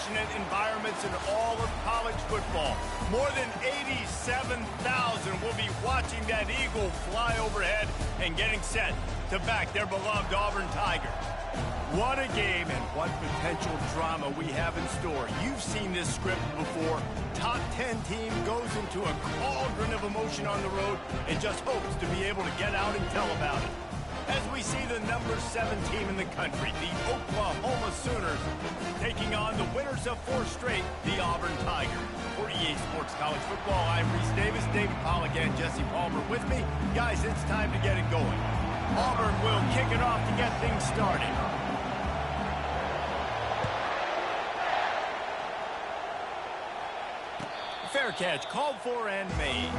passionate environments in all of college football. More than 87,000 will be watching that eagle fly overhead and getting set to back their beloved Auburn Tigers. What a game and what potential drama we have in store. You've seen this script before. Top 10 team goes into a cauldron of emotion on the road and just hopes to be able to get out and tell about it. As we see the number 7 team in the country, the Oklahoma Sooners, taking on the winners of 4 straight, the Auburn Tigers. For EA Sports College Football, I'm Reese Davis, David Pollack, and Jesse Palmer with me. Guys, it's time to get it going. Auburn will kick it off to get things started. Fair catch, called for and made.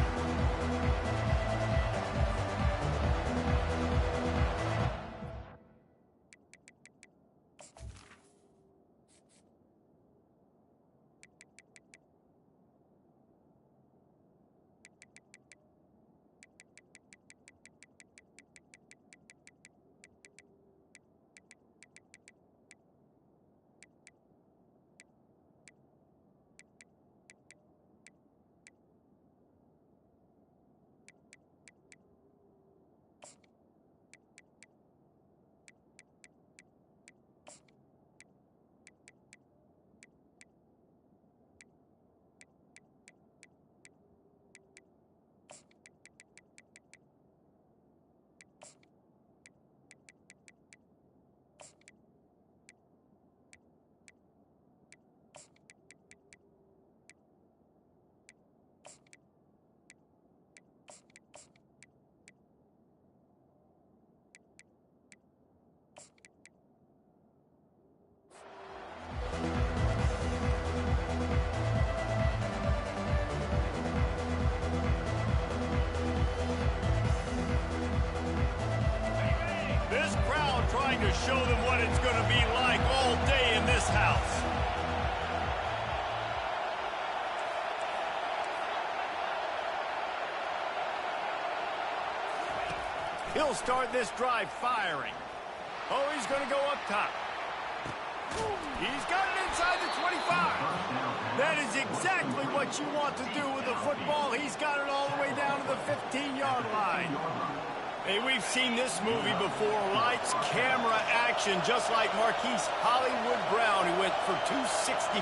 Trying to show them what it's going to be like all day in this house. He'll start this drive firing. Oh, he's going to go up top. He's got it inside the 25. That is exactly what you want to do with the football. He's got it all the way down to the 15-yard line. Hey, we've seen this movie before. Lights, camera, action, just like Marquise Hollywood Brown, who went for 265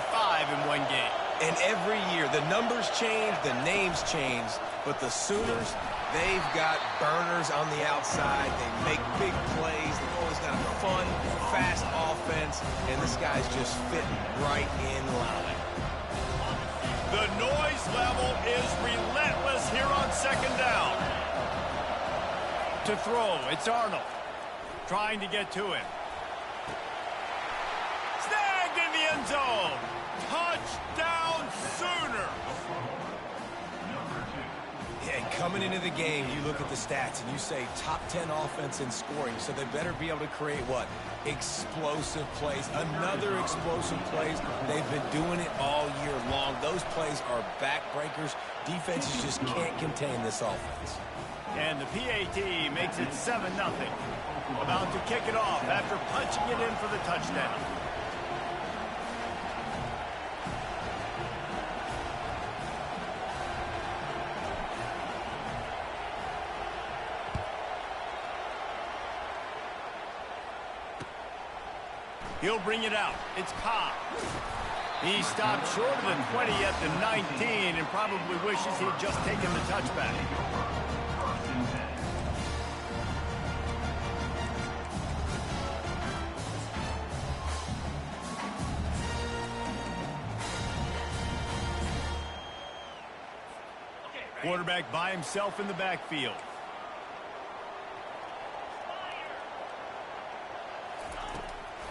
in one game. And every year, the numbers change, the names change, but the Sooners, they've got burners on the outside. They make big plays. They've always got a fun, fast offense, and this guy's just fitting right in line. The noise level is relentless here on second down. To throw, it's Arnold. Trying to get to him. Snagged in the end zone. Touchdown, Sooners. Yeah, and coming into the game, you look at the stats and you say top 10 offense in scoring, so they better be able to create what? Explosive plays. Another explosive plays. They've been doing it all year long. Those plays are backbreakers. Defenses just can't contain this offense. And the PAT makes it 7-0. About to kick it off after punching it in for the touchdown. He'll bring it out. It's Cobb. He stopped short of the 20 at the 19 and probably wishes he'd just taken the touchback. Quarterback by himself in the backfield.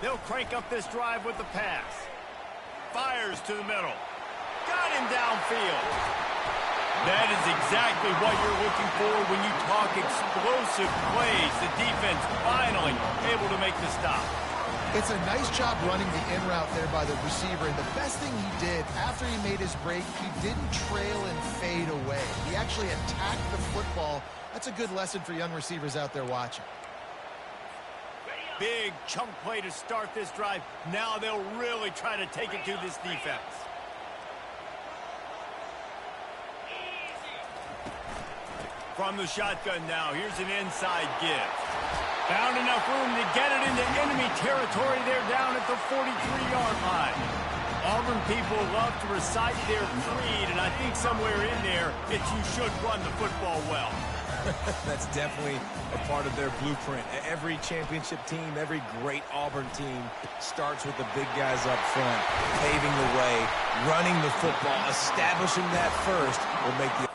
They'll crank up this drive with the pass. Fires to the middle. Got him downfield. That is exactly what you're looking for when you talk explosive plays. The defense finally able to make the stop. It's a nice job running the in route there by the receiver. And the best thing he did after he made his break, he didn't trail and fade away. He actually attacked the football. That's a good lesson for young receivers out there watching. Ready Big chunk play to start this drive. Now they'll really try to take it to this defense. From the shotgun now, here's an inside give. Found enough room to get it into enemy territory. They're down at the 43-yard line. Auburn people love to recite their creed, and I think somewhere in there, it's you should run the football well. That's definitely a part of their blueprint. Every championship team, every great Auburn team starts with the big guys up front, paving the way, running the football, establishing that first will make the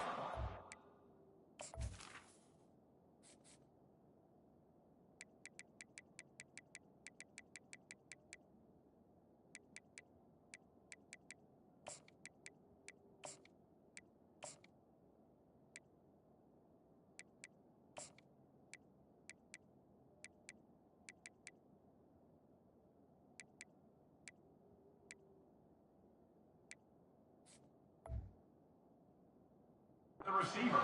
receiver.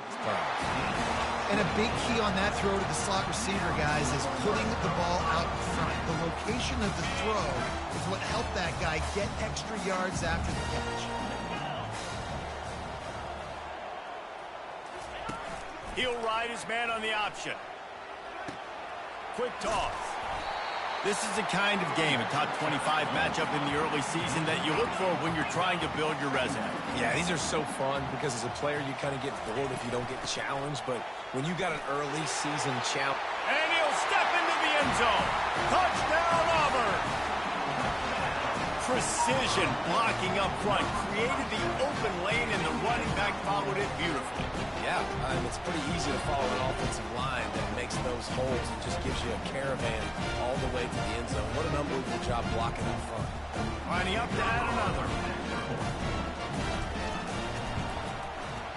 And a big key on that throw to the slot receiver, guys, is putting the ball out in front. The location of the throw is what helped that guy get extra yards after the catch. He'll ride his man on the option. Quick toss. This is the kind of game, a top 25 matchup in the early season that you look for when you're trying to build your resume. Yeah, these are so fun because as a player, you kind of get bored if you don't get challenged. But when you got an early season challenge. And he'll step into the end zone. Touchdown, Auburn. Precision blocking up front created the open lane, and the running back followed it beautifully. Yeah, it's pretty easy to follow an offensive line that makes those holes and just gives you a caravan all the way to the end zone. What an unbelievable job blocking up front. Lining up to add another.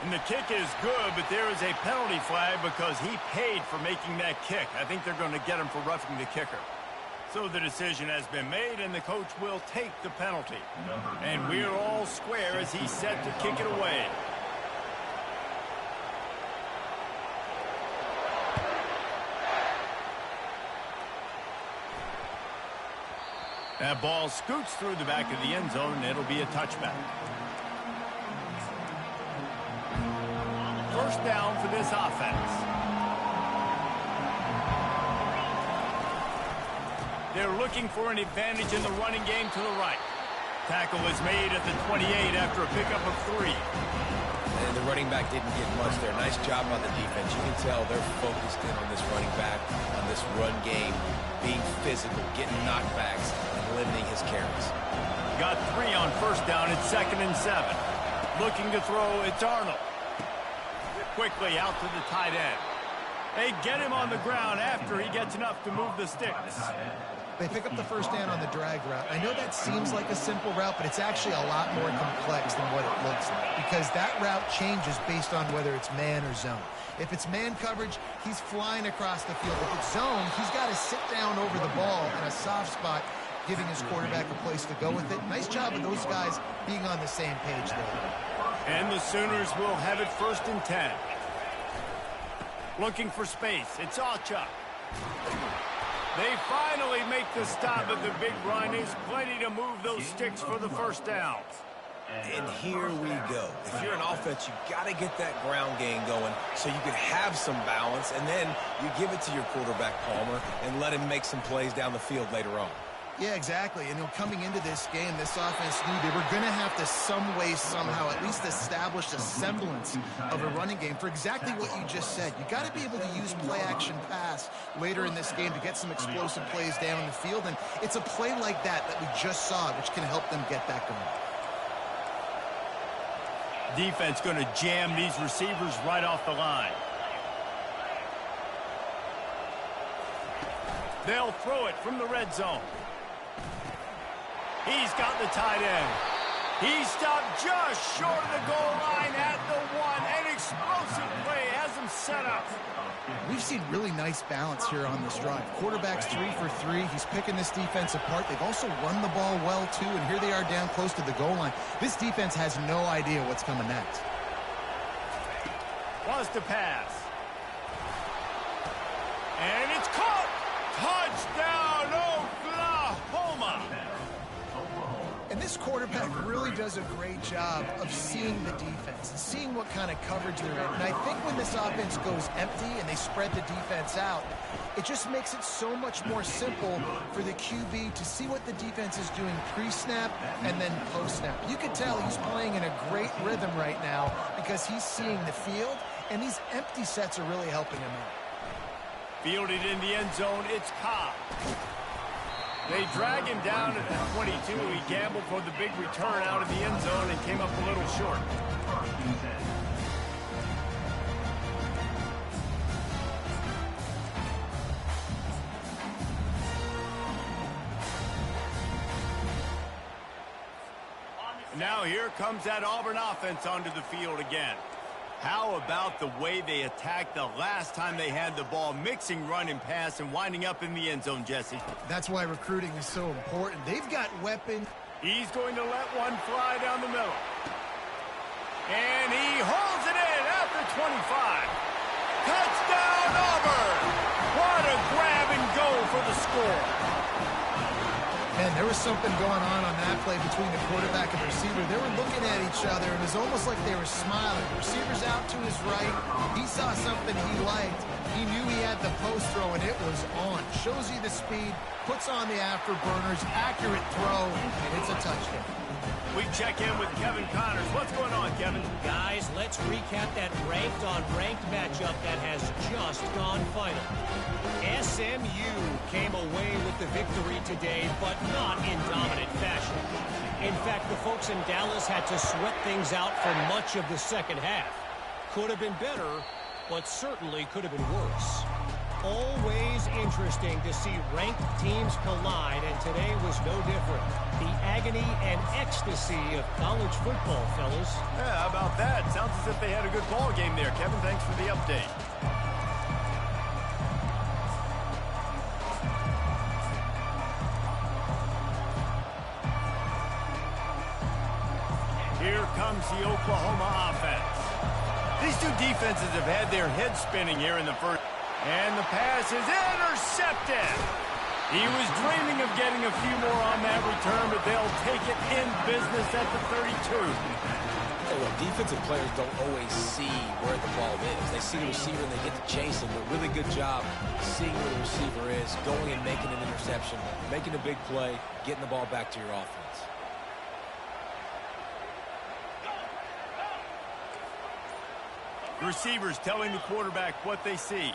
And the kick is good, but there is a penalty flag because he paid for making that kick. I think they're going to get him for roughing the kicker. So the decision has been made, and the coach will take the penalty. And we're all square as he's set to kick it away. That ball scoots through the back of the end zone, and it'll be a touchback. First down for this offense. They're looking for an advantage in the running game to the right. Tackle is made at the 28 after a pickup of 3. And the running back didn't get much there. Nice job by the defense. You can tell they're focused in on this running back, on this run game, being physical, getting knockbacks, and limiting his carries. Got 3 on first down. It's 2nd and 7. Looking to throw, it's Arnold. Quickly out to the tight end. They get him on the ground after he gets enough to move the sticks. They pick up the first down on the drag route. I know that seems like a simple route, but it's actually a lot more complex than what it looks like because that route changes based on whether it's man or zone. If it's man coverage, he's flying across the field. If it's zone, he's got to sit down over the ball in a soft spot, giving his quarterback a place to go with it. Nice job of those guys being on the same page there. And the Sooners will have it 1st and 10. Looking for space. It's Alchuk. They finally make the stop at the big run. There's plenty to move those sticks for the first down. And here we go. If you're an offense, you got to get that ground game going so you can have some balance, and then you give it to your quarterback, Palmer, and let him make some plays down the field later on. Yeah, exactly. And coming into this game, this offense knew they were going to have to some way, somehow, at least establish a semblance of a running game for exactly what you just said. You got to be able to use play-action pass later in this game to get some explosive plays down the field. And it's a play like that we just saw, which can help them get that going. Defense going to jam these receivers right off the line. They'll throw it from the red zone. He's got the tight end. He stopped just short of the goal line at the 1. An explosive play has him set up. We've seen really nice balance here on this drive. Quarterback's 3 for 3. He's picking this defense apart. They've also run the ball well, too, and here they are down close to the goal line. This defense has no idea what's coming next. Wants to pass. And it's caught. Touchdown, quarterback really does a great job of seeing the defense, seeing what kind of coverage they're in. And I think when this offense goes empty and they spread the defense out, it just makes it so much more simple for the QB to see what the defense is doing pre-snap and then post-snap. You can tell he's playing in a great rhythm right now because he's seeing the field, and these empty sets are really helping him out. Fielded in the end zone, it's Cobb. They drag him down at the 22. He gambled for the big return out of the end zone and came up a little short. Now here comes that Auburn offense onto the field again. How about the way they attacked the last time they had the ball, mixing run and pass and winding up in the end zone, Jesse? That's why recruiting is so important. They've got weapons. He's going to let one fly down the middle. And he holds it in at the 25. Touchdown, Auburn! What a grab and go for the score. Man, there was something going on that play between the quarterback and the receiver. They were looking at each other, and it was almost like they were smiling. The receiver's out to his right. He saw something he liked. He knew he had the post throw, and it was on. Shows you the speed, puts on the afterburners, accurate throw, and it's a touchdown. We check in with Kevin Connors. What's going on, Kevin? Guys, let's recap that ranked-on-ranked matchup that has just gone final. SMU came away with the victory today, but not in dominant fashion. In fact, the folks in Dallas had to sweat things out for much of the second half. Could have been better, but certainly could have been worse. Always interesting to see ranked teams collide, and today was no different. The agony and ecstasy of college football, fellas. Yeah, how about that? Sounds as if they had a good ball game there. Kevin, thanks for the update. Here comes the Oklahoma offense. These two defenses have had their heads spinning here in the first. And the pass is intercepted. He was dreaming of getting a few more on that return, but they'll take it in business at the 32. Hey, look, defensive players don't always see where the ball is. They see the receiver and they get to chase him, but really good job seeing where the receiver is, going and making an interception, making a big play, getting the ball back to your offense. Receivers telling the quarterback what they see.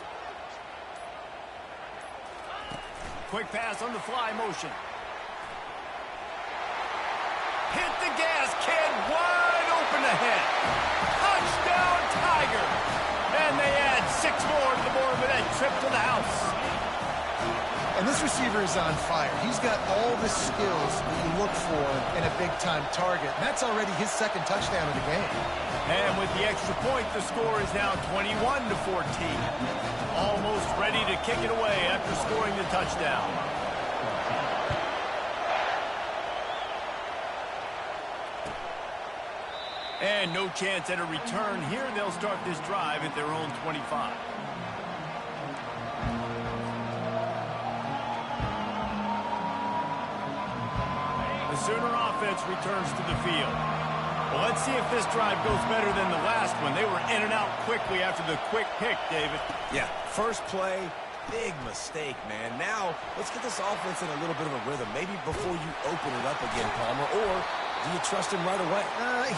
Quick pass on the fly motion. Hit the gas, kid. Wide open ahead. Touchdown, Tiger. And they add 6 more to the board with that trip to the house. And this receiver is on fire. He's got all the skills that you look for in a big-time target. And that's already his second touchdown of the game. And with the extra point, the score is now 21-14. Almost ready to kick it away after scoring the touchdown. And no chance at a return here. They'll start this drive at their own 25. The Sooner offense returns to the field. Well, let's see if this drive goes better than the last one. They were in and out quickly after the quick pick, David. Yeah, first play, big mistake, man. Now, let's get this offense in a little bit of a rhythm. Maybe before you open it up again, Palmer, or do you trust him right away?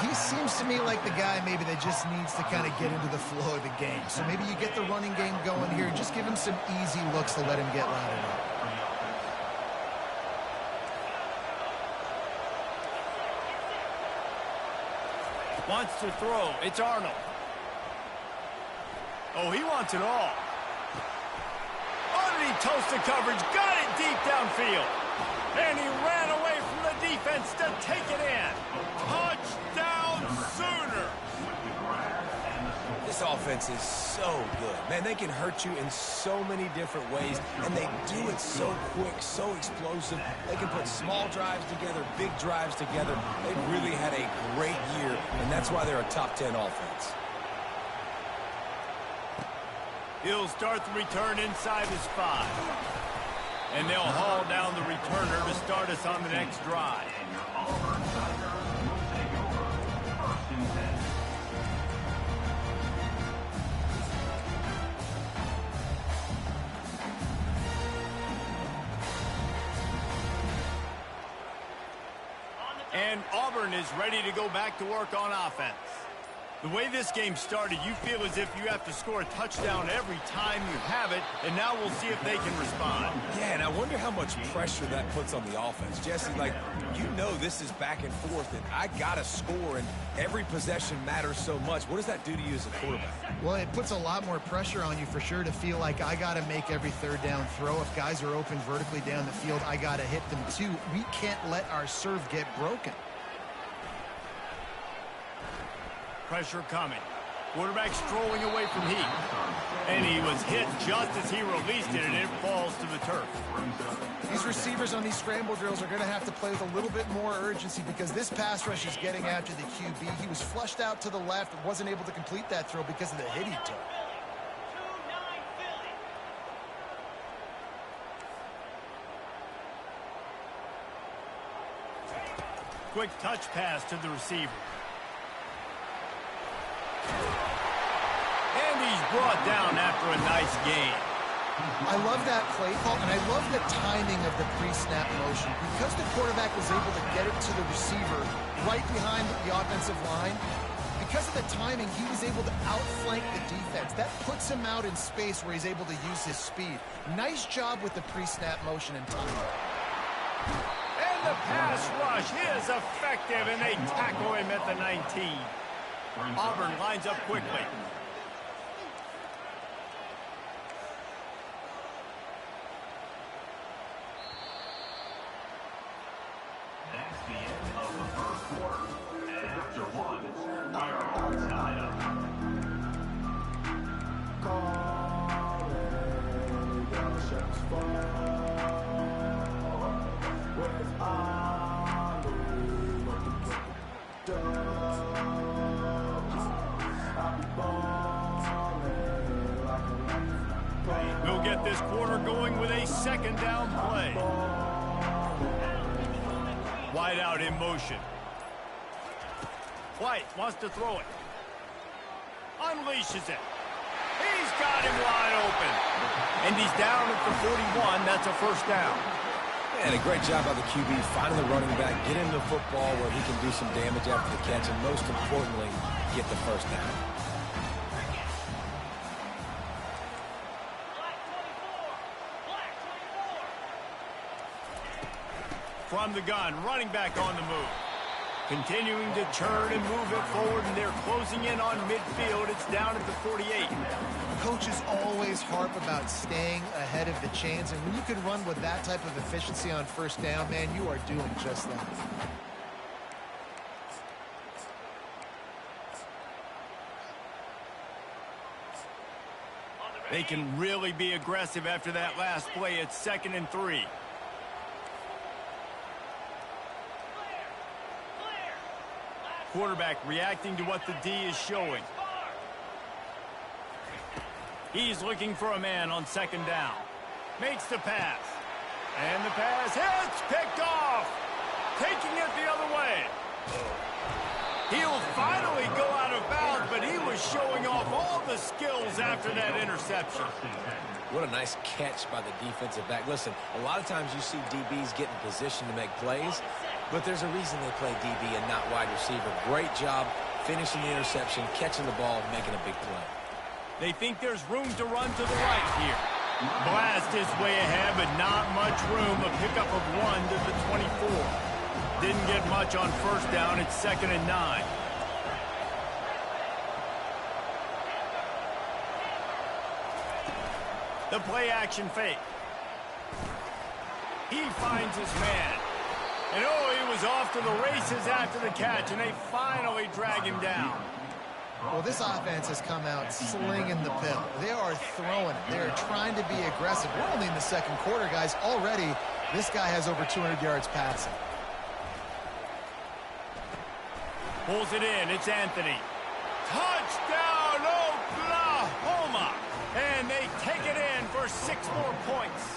He seems to me like the guy maybe that just needs to kind of get into the flow of the game. So maybe you get the running game going here. Just give him some easy looks to let him get routed up. Wants to throw. It's Arnold. Oh, he wants it all. Underneath toasted coverage. Got it deep downfield. And he ran away from the defense to take it in. Touchdown, Sooner. This offense is so good. Man, they can hurt you in so many different ways, and they do it so quick, so explosive. They can put small drives together, big drives together. They've really had a great year, and that's why they're a top 10 offense. He'll start the return inside his 5. And they'll haul down the returner to start us on the next drive. And Auburn is ready to go back to work on offense. The way this game started, you feel as if you have to score a touchdown every time you have it, and now we'll see if they can respond. Yeah, and I wonder how much pressure that puts on the offense. Jesse, like, you know this is back and forth, and I got to score, and every possession matters so much. What does that do to you as a quarterback? Well, it puts a lot more pressure on you for sure to feel like I got to make every third down throw. If guys are open vertically down the field, I got to hit them too. We can't let our serve get broken. Pressure coming. Quarterback strolling away from heat. And he was hit just as he released it, and it falls to the turf. These receivers on these scramble drills are going to have to play with a little bit more urgency because this pass rush is getting after the QB. He was flushed out to the left and wasn't able to complete that throw because of the hit he took. Quick touch pass to the receiver. And he's brought down after a nice gain. I love that play call, and I love the timing of the pre-snap motion. Because the quarterback was able to get it to the receiver right behind the offensive line, because of the timing, he was able to outflank the defense. That puts him out in space where he's able to use his speed. Nice job with the pre-snap motion and timing. And the pass rush is effective, and they tackle him at the 19. Auburn lines up quickly. That's the end of the first quarter. And after one, we are all tied up. We'll get this quarter going with a second down play. Wide out in motion. White wants to throw it. Unleashes it. He's got him wide open. And he's down at the 41. That's a first down. And a great job by the QB finding the running back, get him the football where he can do some damage after the catch, and most importantly, get the first down. From the gun, running back on the move. Continuing to turn and move it forward, and they're closing in on midfield. It's down at the 48. Coaches always harp about staying ahead of the chains, and when you can run with that type of efficiency on first down, man, you are doing just that. They can really be aggressive after that last play. It's 2nd and 3. Quarterback reacting to what the D is showing. He's looking for a man on 2nd down. Makes the pass. And the pass hits, picked off. Taking it the other way. He'll finally go out of bounds, but he was showing off all the skills after that interception. What a nice catch by the defensive back. Listen, a lot of times you see DBs get in position to make plays, but there's a reason they play DB and not wide receiver. Great job finishing the interception, catching the ball, making a big play. They think there's room to run to the right here. Blast is way ahead, but not much room. A pickup of 1 to the 24. Didn't get much on first down. It's 2nd and 9. The play action fake. He finds his man. And oh, he was off to the races after the catch, and they finally drag him down. Well, this offense has come out slinging the pill. They are throwing it. They are trying to be aggressive. We're only in the 2nd quarter, guys. Already, this guy has over 200 yards passing. Pulls it in. It's Anthony. Touchdown, Oklahoma! And they take it in for 6 more points.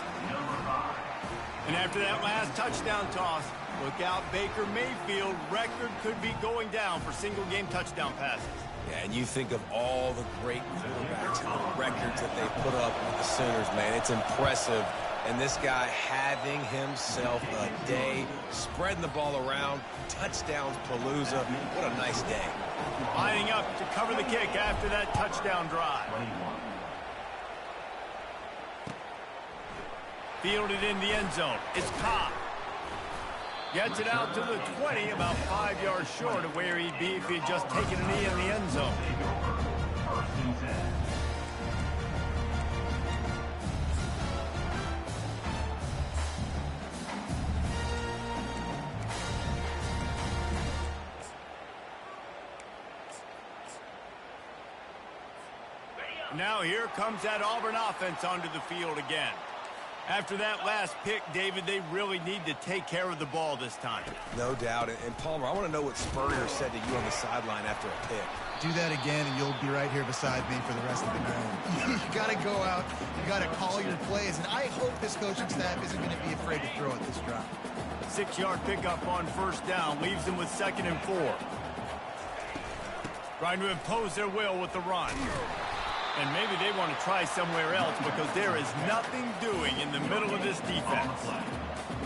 And after that last touchdown toss, look out, Baker Mayfield. Record could be going down for single-game touchdown passes. Yeah, and you think of all the great quarterbacks and the records that they put up with the Sooners, man. It's impressive And this guy having himself a day, spreading the ball around, touchdowns palooza. What a nice day. Lining up to cover the kick after that touchdown drive. Fielded in the end zone. It's Cobb. Gets it out to the 20, about 5 yards short of where he'd be if he had just taken a knee in the end zone. Now here comes that Auburn offense onto the field again. After that last pick, David, they really need to take care of the ball this time. No doubt. And Palmer, I want to know what Spurrier said to you on the sideline after a pick. Do that again, and you'll be right here beside me for the rest of the night. You got to go out. You got to call your plays. And I hope this coaching staff isn't going to be afraid to throw at this drive. 6-yard pickup on first down leaves them with 2nd and 4. Trying to impose their will with the run. And maybe they want to try somewhere else because there is nothing doing in the middle of this defense.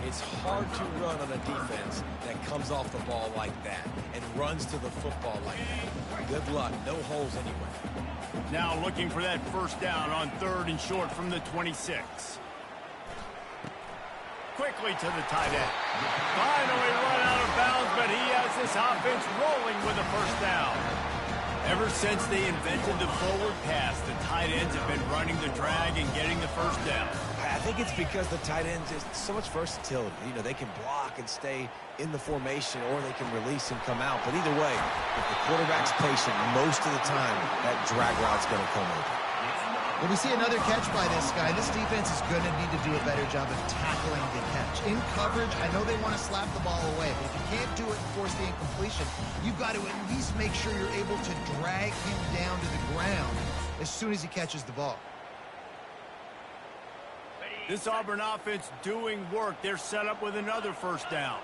It's hard to run on a defense that comes off the ball like that and runs to the football like that. Good luck. No holes anyway. Now looking for that first down on 3rd and short from the 26. Quickly to the tight end. Finally run out of bounds, but he has this offense rolling with a first down. Ever since they invented the forward pass, the tight ends have been running the drag and getting the first down. I think it's because the tight ends is so much versatility. You know, they can block and stay in the formation, or they can release and come out. But either way, if the quarterback's patient, most of the time, that drag route's going to come over. When we see another catch by this guy, this defense is going to need to do a better job of tackling the catch. In coverage, I know they want to slap the ball away, but if you can't do it and force the incompletion, you've got to at least make sure you're able to drag him down to the ground as soon as he catches the ball. This Auburn offense doing work. They're set up with another first down.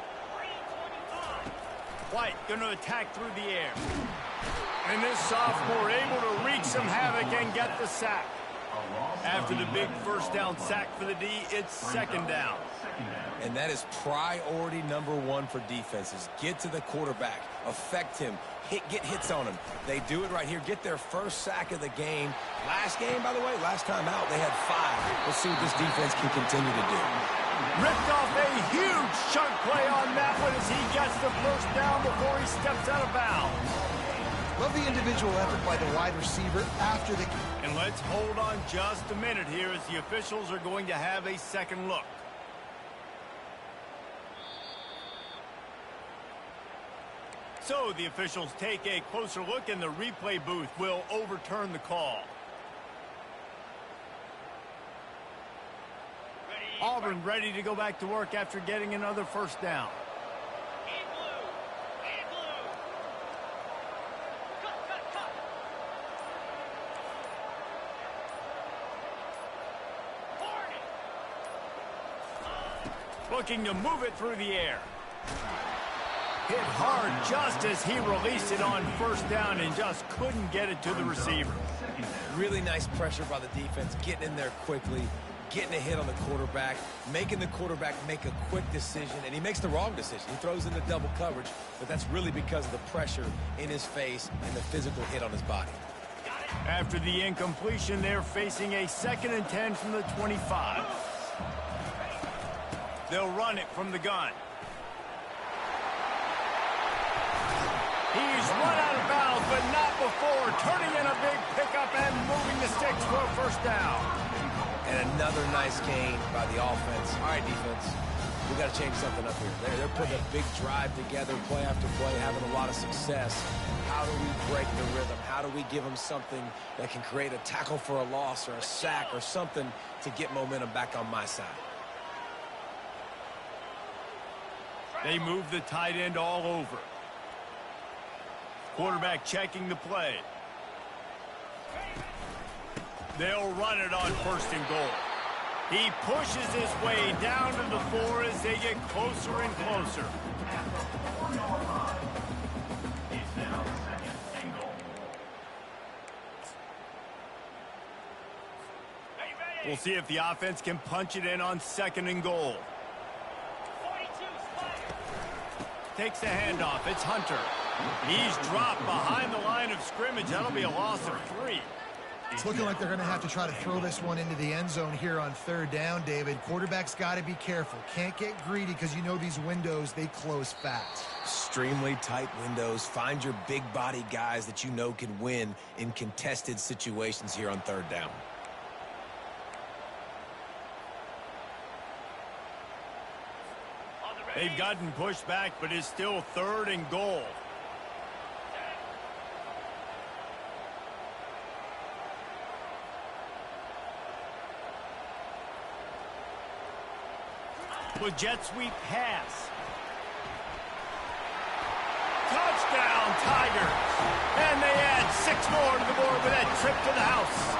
White going to attack through the air. And this sophomore able to wreak some havoc and get the sack. After the big first down sack for the D, it's 2nd down. And that is priority number 1 for defenses. Get to the quarterback. Affect him. Get hits on him. They do it right here. Get their first sack of the game. Last game, by the way, last time out, they had 5. Let's see what this defense can continue to do. Ripped off a huge chunk play on that one as he gets the first down before he steps out of bounds. Love the individual effort by the wide receiver after the... And let's hold on just a minute here as the officials are going to have a second look. So the officials take a closer look and the replay booth will overturn the call. Auburn ready to go back to work after getting another first down. Looking to move it through the air. Hit hard just as he released it on first down and just couldn't get it to the receiver. Really nice pressure by the defense, getting in there quickly, getting a hit on the quarterback, making the quarterback make a quick decision, and he makes the wrong decision. He throws into double coverage, but that's really because of the pressure in his face and the physical hit on his body. After the incompletion, they're facing a 2nd and 10 from the 25. They'll run it from the gun. He's run out of bounds, but not before turning in a big pickup and moving the sticks for a first down. And another nice gain by the offense. All right, defense, we got to change something up here. They're putting a big drive together, play after play, having a lot of success. How do we break the rhythm? How do we give them something that can create a tackle for a loss or a sack or something to get momentum back on my side? They move the tight end all over. Quarterback checking the play. They'll run it on 1st and goal. He pushes his way down to the 4 as they get closer and closer. It's now 2nd and goal. We'll see if the offense can punch it in on 2nd and goal. Takes the handoff. It's Hunter. He's dropped behind the line of scrimmage. That'll be a loss of 3. It's looking like they're going to have to try to throw this one into the end zone here on 3rd down, David. Quarterback's got to be careful. Can't get greedy because you know these windows, they close fast. Extremely tight windows. Find your big body guys that you know can win in contested situations here on 3rd down. They've gotten pushed back, but it's still 3rd and goal. With jet sweep pass. Touchdown, Tigers. And they add 6 more to the board with that trip to the house.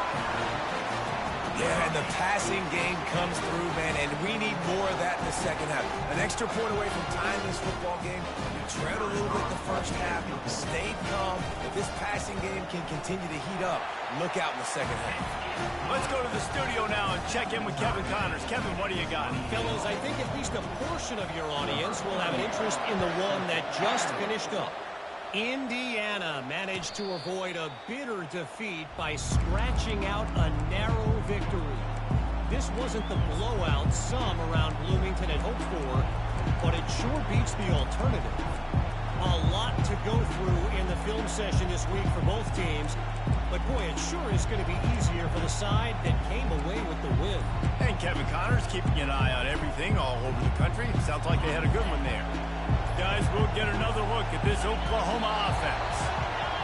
Yeah, and the passing game comes through, man, and we need more of that in the 2nd half. An extra point away from tying this football game. You trailed a little bit in the 1st half, stayed calm. If this passing game can continue to heat up, look out in the 2nd half. Let's go to the studio now and check in with Kevin Connors. Kevin, what do you got? Fellas, I think at least a portion of your audience will have an interest in the one that just finished up. Indiana managed to avoid a bitter defeat by scratching out a narrow victory. This wasn't the blowout some around Bloomington had hoped for, but it sure beats the alternative. A lot to go through in the film session this week for both teams, but boy, it sure is going to be easier for the side that came away with the win. And Kevin Connors keeping an eye on everything all over the country. Sounds like they had a good one there. Guys, we'll get another look at this Oklahoma offense.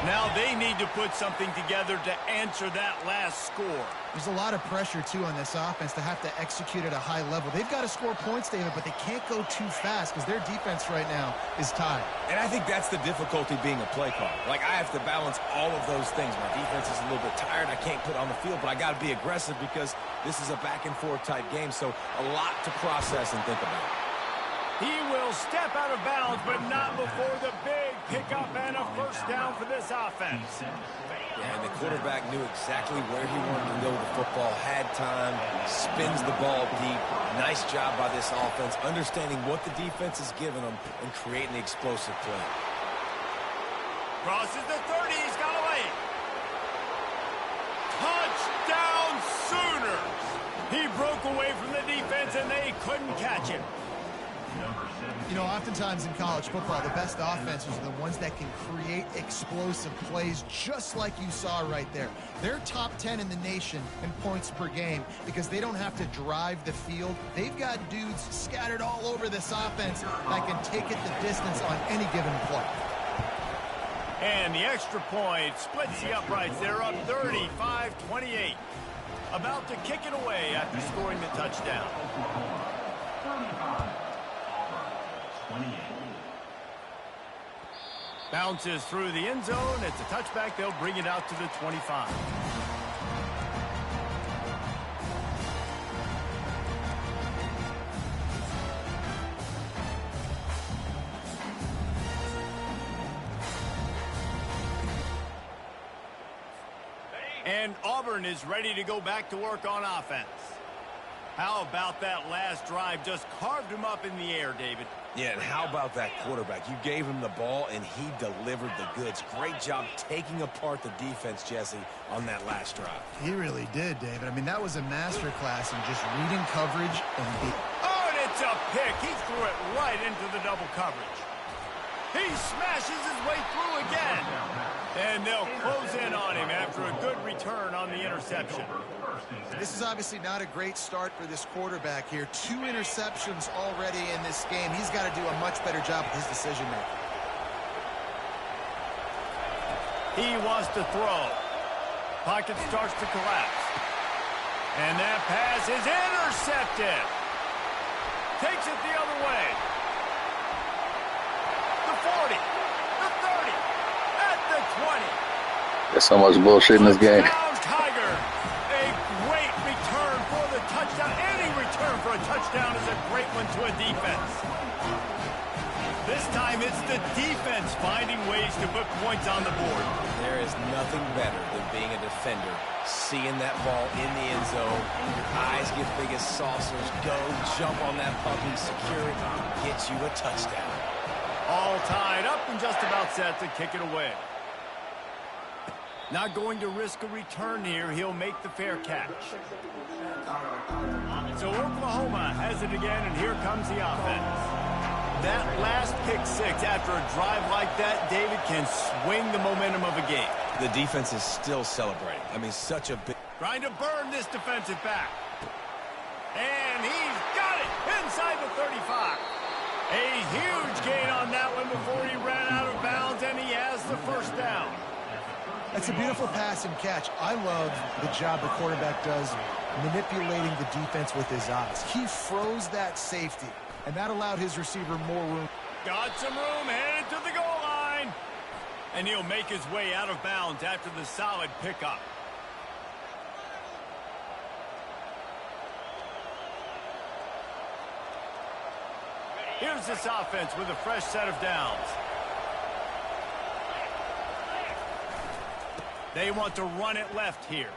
Now they need to put something together to answer that last score. There's a lot of pressure, too, on this offense to have to execute at a high level. They've got to score points, David, but they can't go too fast because their defense right now is tied. And I think that's the difficulty being a play caller. Like, I have to balance all of those things. My defense is a little bit tired. I can't put on the field, but I got to be aggressive because this is a back-and-forth type game, so a lot to process and think about. He will step out of bounds, but not before the big pickup and a 1st down for this offense. Yeah, and the quarterback knew exactly where he wanted to go with the football, had time, spins the ball deep. Nice job by this offense, understanding what the defense is giving them and creating the explosive play. Crosses the 30, he's got away. Touchdown Sooners! He broke away from the defense and they couldn't catch him. You know, oftentimes in college football, the best offenses are the ones that can create explosive plays just like you saw right there. They're top 10 in the nation in points per game because they don't have to drive the field. They've got dudes scattered all over this offense that can take it the distance on any given play. And the extra point splits the uprights. They're up 35-28. About to kick it away after scoring the touchdown. Bounces through the end zone. It's a touchback. They'll bring it out to the 25. And Auburn is ready to go back to work on offense. How about that last drive? Just carved him up in the air, David. Yeah, and how about that quarterback? You gave him the ball, and he delivered the goods. Great job taking apart the defense, Jesse, on that last drive. He really did, David. I mean, that was a masterclass in just reading coverage and Oh, and it's a pick. He threw it right into the double coverage. He smashes his way through again. And they'll close in on him after a good return on the interception. This is obviously not a great start for this quarterback here. 2 interceptions already in this game. He's got to do a much better job with his decision making. He wants to throw. Pocket starts to collapse. And that pass is intercepted. Takes it the other way. The 40. The 30. At the 20. There's so much bullshit in this game. Tiger. A great return for the touchdown. Any return for a touchdown is a great one to a defense. This time it's the defense finding ways to put points on the board. There is nothing better than being a defender. Seeing that ball in the end zone, your eyes get big as saucers, go, jump on that puppy, secure it, gets you a touchdown. All tied up and just about set to kick it away. Not going to risk a return here. He'll make the fair catch. So Oklahoma has it again, and here comes the offense. That last pick six after a drive like that, David, can swing the momentum of a game. The defense is still celebrating. I mean, such a big... Trying to burn this defensive back. And he's got it inside the 35. A huge gain on that one before he ran out of bounds, and he has the first down. That's a beautiful pass and catch. I love the job the quarterback does manipulating the defense with his eyes. He froze that safety, and that allowed his receiver more room. Got some room, headed to the goal line. And he'll make his way out of bounds after the solid pickup. Here's this offense with a fresh set of downs. They want to run it left here.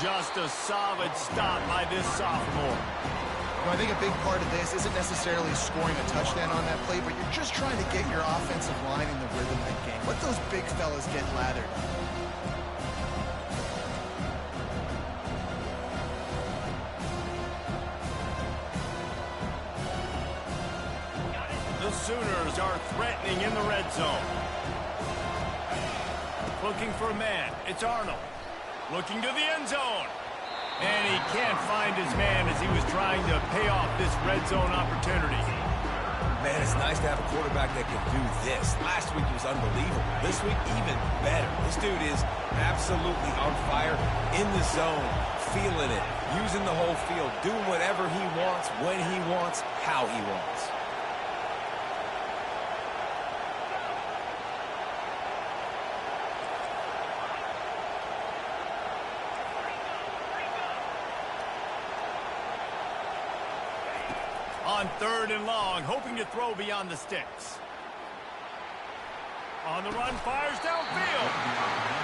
Just a solid stop by this sophomore. Well, I think a big part of this isn't necessarily scoring a touchdown on that play, but you're just trying to get your offensive line in the rhythm of the game. Let those big fellas get lathered. The Sooners are threatening in the red zone. Looking for a man. It's Arnold. Looking to the end zone. And he can't find his man as he was trying to pay off this red zone opportunity. Man, it's nice to have a quarterback that can do this. Last week he was unbelievable. This week, even better. This dude is absolutely on fire, in the zone, feeling it, using the whole field, doing whatever he wants, when he wants, how he wants. On 3rd and long, hoping to throw beyond the sticks. On the run, fires downfield.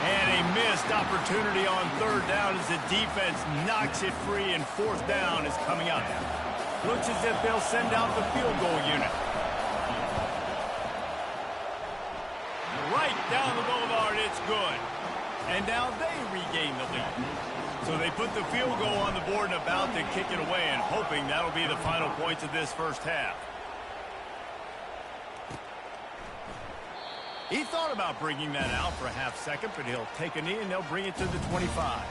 And a missed opportunity on 3rd down as the defense knocks it free, and 4th down is coming up. Looks as if they'll send out the field goal unit. Right down the boulevard, it's good. And now they regain the lead. So they put the field goal on the board and about to kick it away, and hoping that'll be the final points of this first half. He thought about bringing that out for a half second, but he'll take a knee and they'll bring it to the 25.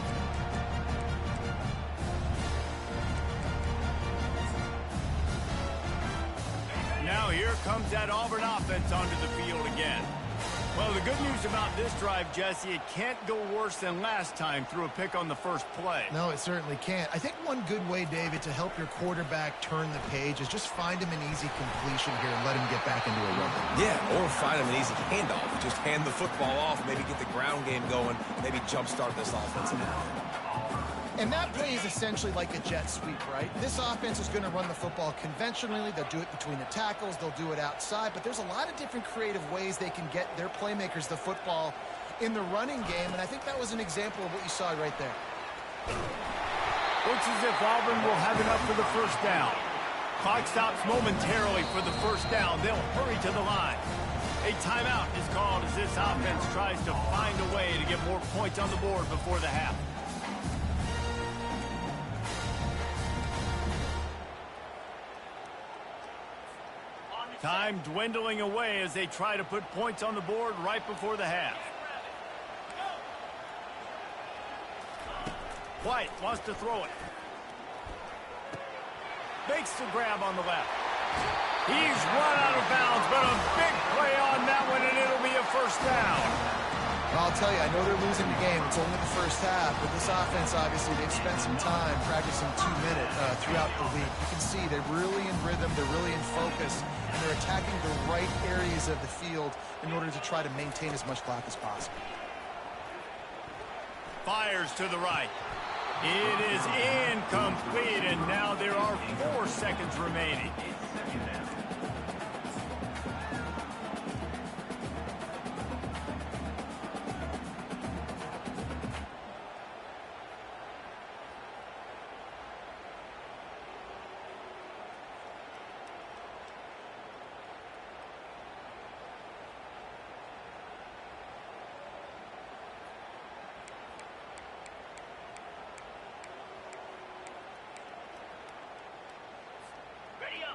Now here comes that Auburn offense onto the field again. Well, the good news about this drive, Jesse, it can't go worse than last time through a pick on the first play. No, it certainly can't. I think one good way, David, to help your quarterback turn the page is just find him an easy completion here and let him get back into a rhythm. Yeah, or find him an easy handoff. Just hand the football off, maybe get the ground game going, maybe jumpstart this offensive half. And that play is essentially like a jet sweep, right? This offense is going to run the football conventionally. They'll do it between the tackles. They'll do it outside. But there's a lot of different creative ways they can get their playmakers the football in the running game. And I think that was an example of what you saw right there. Looks as if Auburn will have enough for the first down. Clock stops momentarily for the first down. They'll hurry to the line. A timeout is called as this offense tries to find a way to get more points on the board before the half. Time dwindling away as they try to put points on the board right before the half. White wants to throw it. Makes the grab on the left. He's run out of bounds, but a big play on that one, and it'll be a first down. I'll tell you, I know they're losing the game. It's only the first half, but this offense, obviously, they've spent some time practicing 2 minutes throughout the week. You can see they're really in rhythm, they're really in focus, and they're attacking the right areas of the field in order to try to maintain as much clock as possible. Fires to the right. It is incomplete, and now there are 4 seconds remaining.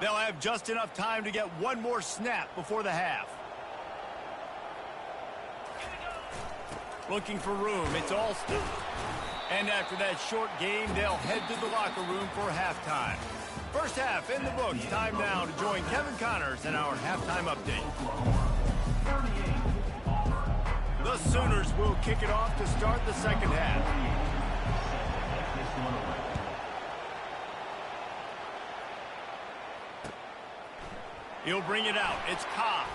They'll have just enough time to get one more snap before the half. Looking for room. It's all still. And after that short game, they'll head to the locker room for halftime. First half in the books. Time now to join Kevin Connors in our halftime update. The Sooners will kick it off to start the second half. He'll bring it out. It's Cobb.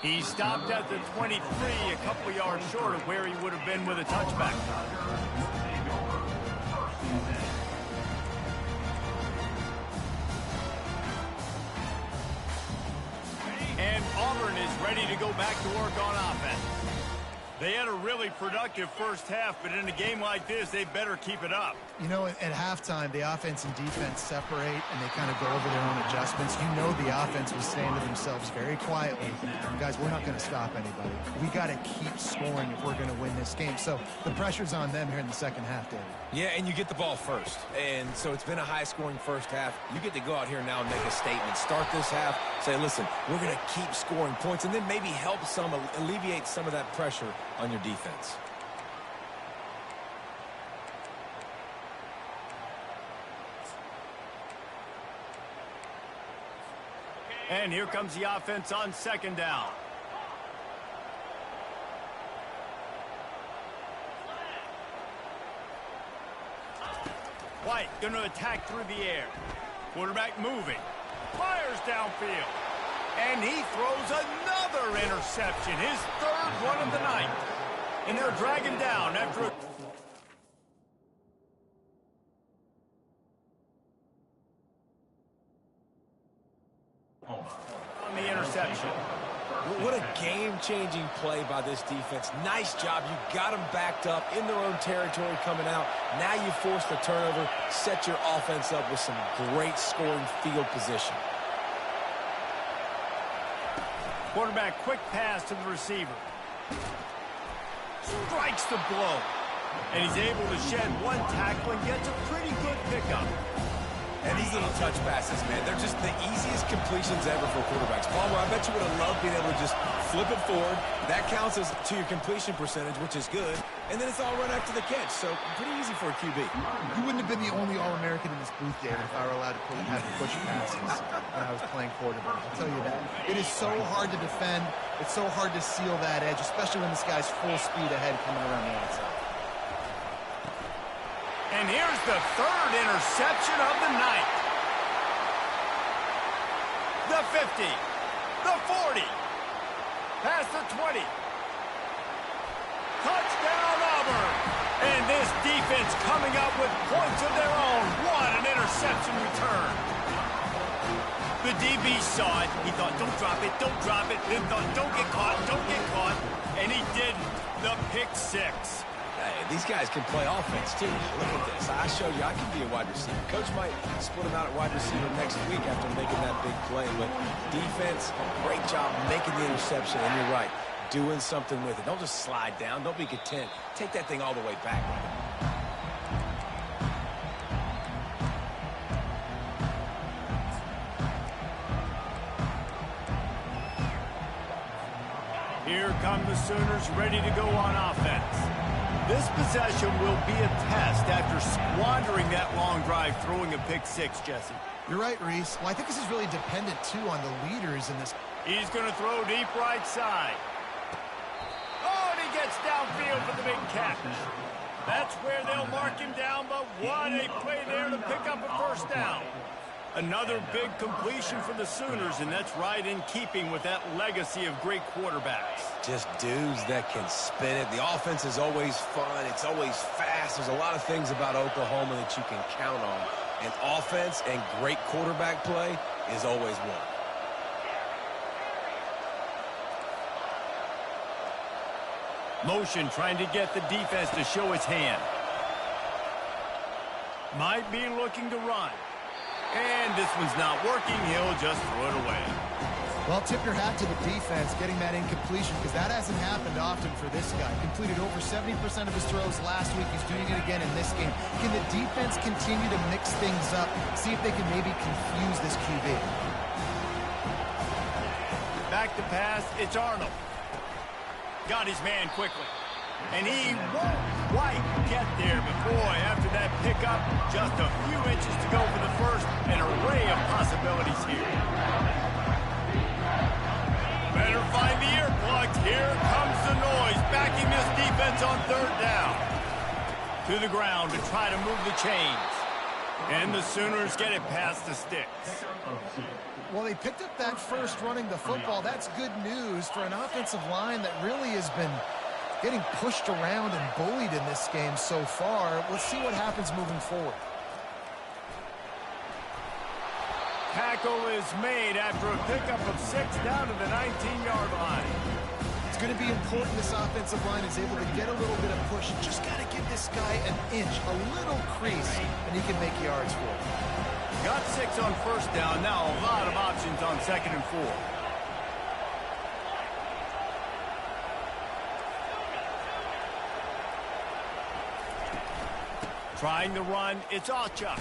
He stopped at the 23, a couple yards short of where he would have been with a touchback. And Auburn is ready to go back to work on offense. They had a really productive first half, but in a game like this, they better keep it up. You know, at halftime, the offense and defense separate, and they kind of go over their own adjustments. You know the offense was saying to themselves very quietly, guys, we're not going to stop anybody. We got to keep scoring if we're going to win this game. So the pressure's on them here in the second half, David. Yeah, and you get the ball first. And so it's been a high-scoring first half. You get to go out here now and make a statement. Start this half, say, listen, we're going to keep scoring points, and then maybe help some, alleviate some of that pressure on your defense. And here comes the offense on second down. White going to attack through the air. Quarterback moving. Fires downfield. And he throws another interception. His third one of the night. And they'll drag him down after a... on the interception. What a game-changing play by this defense. Nice job. You got them backed up in their own territory coming out. Now you force the turnover, set your offense up with some great scoring field position. Quarterback quick pass to the receiver. Strikes the blow. And he's able to shed one tackle and gets a pretty good pickup. And these little touch passes, man, they're just the easiest completions ever for quarterbacks. Palmer, I bet you would have loved being able to just flip it forward. That counts as to your completion percentage, which is good. And then it's all run after the catch, so pretty easy for a QB. You wouldn't have been the only All-American in this booth, David, if I were allowed to have push passes when I was playing quarterback. I'll tell you that. It is so hard to defend. It's so hard to seal that edge, especially when this guy's full speed ahead coming around the outside. And here's the third interception of the night. The 50, the 40, past the 20. Touchdown, Auburn. And this defense coming up with points of their own. What an interception return. The DB saw it. He thought, don't drop it, don't drop it. Then thought, don't get caught, don't get caught. And he didn't. The pick six. Hey, these guys can play offense, too. Look at this. I showed you I can be a wide receiver. Coach might split him out at wide receiver next week after making that big play. But defense, great job making the interception. And you're right, doing something with it. Don't just slide down. Don't be content. Take that thing all the way back. Here come the Sooners ready to go on offense. This possession will be a test after squandering that long drive throwing a pick six, Jesse. You're right, Reese. Well, I think this is really dependent, too, on the leaders in this. He's going to throw deep right side. Oh, and he gets downfield for the big catch. That's where they'll mark him down, but what a play there to pick up a first down. Another big completion for the Sooners, and that's right in keeping with that legacy of great quarterbacks. Just dudes that can spin it. The offense is always fun. It's always fast. There's a lot of things about Oklahoma that you can count on. And offense and great quarterback play is always one. Motion trying to get the defense to show its hand. Might be looking to run. And this one's not working. He'll just throw it away. Well, tip your hat to the defense getting that incompletion because that hasn't happened often for this guy. Completed over 70% of his throws last week. He's doing it again in this game. Can the defense continue to mix things up, see if they can maybe confuse this QB? Back to pass, it's Arnold. Got his man quickly. And he won't quite get there, but boy, after that pickup, just a few inches to go for the first. An array of possibilities here. Better find the earplugs. Here comes the noise, backing this defense on third down. To the ground to try to move the chains. And the Sooners get it past the sticks. Well, they picked up that first running the football. That's good news for an offensive line that really has been getting pushed around and bullied in this game so far. Let's see what happens moving forward. Tackle is made after a pickup of 6 down to the 19-yard line. It's going to be important this offensive line is able to get a little bit of push. Just got to give this guy an inch, a little crease, and he can make yards for it. Got 6 on first down. Now a lot of options on 2nd and 4. Trying to run, it's Alchuk.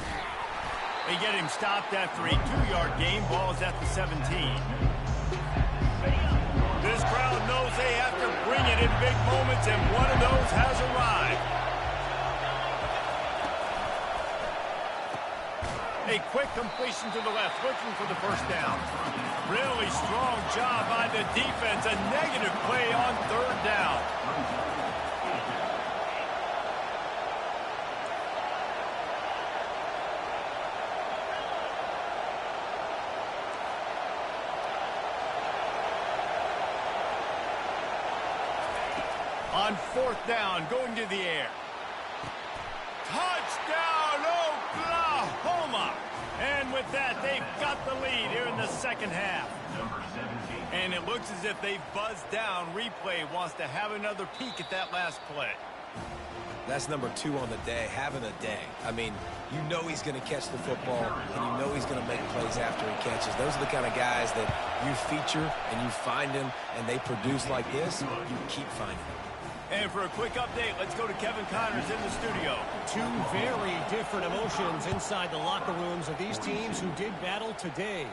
They get him stopped after a 2-yard gain. Ball's at the 17. This crowd knows they have to bring it in big moments, and one of those has arrived. A quick completion to the left, looking for the first down. Really strong job by the defense. A negative play on third down. On fourth down, going to the air. Touchdown, Oklahoma! And with that, they've got the lead here in the second half. And it looks as if they've buzzed down. Replay wants to have another peek at that last play. That's number 2 on the day, having a day. I mean, you know he's going to catch the football, and you know he's going to make plays after he catches. Those are the kind of guys that you feature and you find them, and they produce like this, you keep finding them. And for a quick update, let's go to Kevin Connors in the studio. 2 very different emotions inside the locker rooms of these teams who did battle today.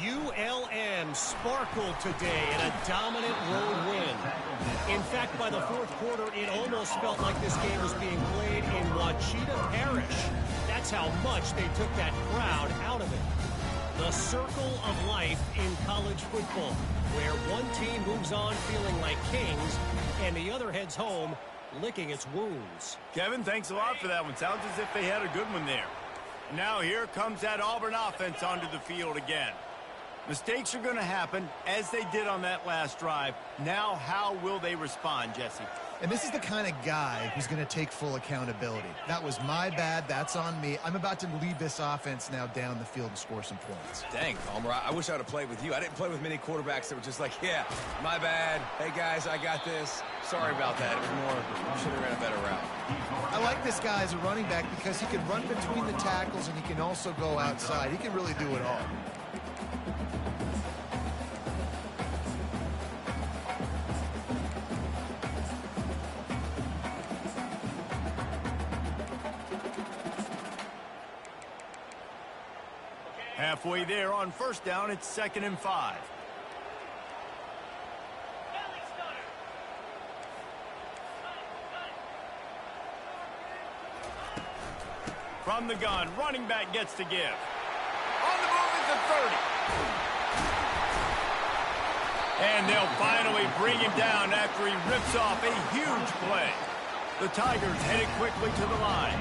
ULM sparkled today in a dominant road win. In fact, by the fourth quarter, it almost felt like this game was being played in Wachita Parish. That's how much they took that crowd out of it. The circle of life in college football, where one team moves on feeling like kings and the other heads home licking its wounds. Kevin, thanks a lot for that one. Sounds as if they had a good one there. Now here comes that Auburn offense onto the field again. Mistakes are going to happen, as they did on that last drive. Now, how will they respond, Jesse? And this is the kind of guy who's going to take full accountability. That was my bad. That's on me. I'm about to lead this offense now down the field and score some points. Dang, Palmer, I wish I would have played with you. I didn't play with many quarterbacks that were just like, yeah, my bad. Hey, guys, I got this. Sorry about that. It was more, should have ran a better route. I like this guy as a running back because he can run between the tackles and he can also go outside. He can really do it all. Halfway there on first down, it's 2nd and 5. From the gun, running back gets to give. On the move is the 30. And they'll finally bring him down after he rips off a huge play. The Tigers headed quickly to the line.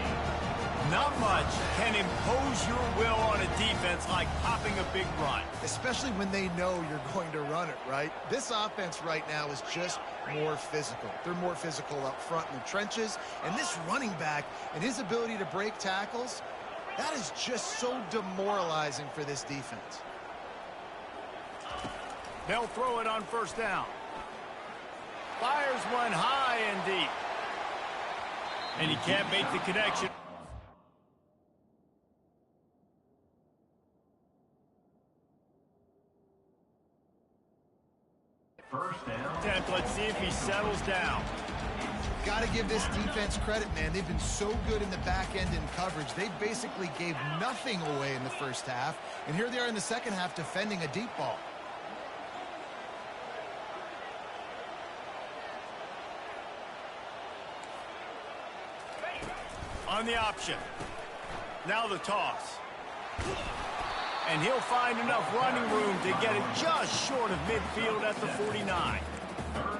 Not much can impose your will on a defense like popping a big run. Especially when they know you're going to run it, right? This offense right now is just more physical. They're more physical up front in the trenches. And this running back and his ability to break tackles, that is just so demoralizing for this defense. They'll throw it on first down. Fires one high and deep. And he can't make the connection. First down. Let's see if he settles down. Got to give this defense credit, man. They've been so good in the back end in coverage. They basically gave nothing away in the first half, and here they are in the second half defending a deep ball. On the option. Now the toss. And he'll find enough running room to get it just short of midfield at the 49.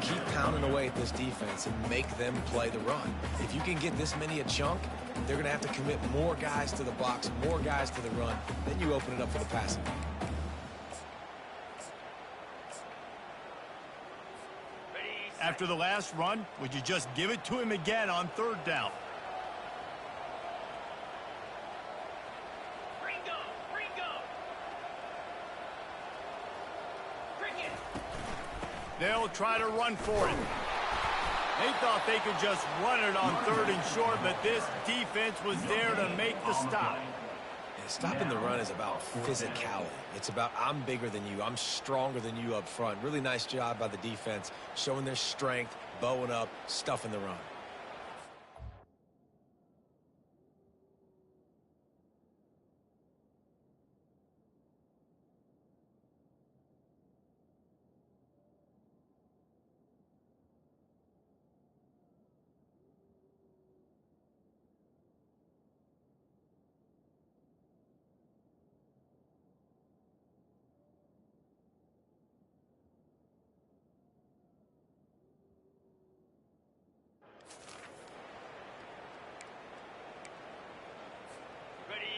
Keep pounding away at this defense and make them play the run. If you can get this many a chunk, they're going to have to commit more guys to the box, more guys to the run. Then you open it up for the passing. After the last run, would you just give it to him again on third down? They'll try to run for it. They thought they could just run it on third and short, but this defense was there to make the stop. And stopping the run is about physicality. It's about I'm bigger than you. I'm stronger than you up front. Really nice job by the defense, showing their strength, bowing up, stuffing the run.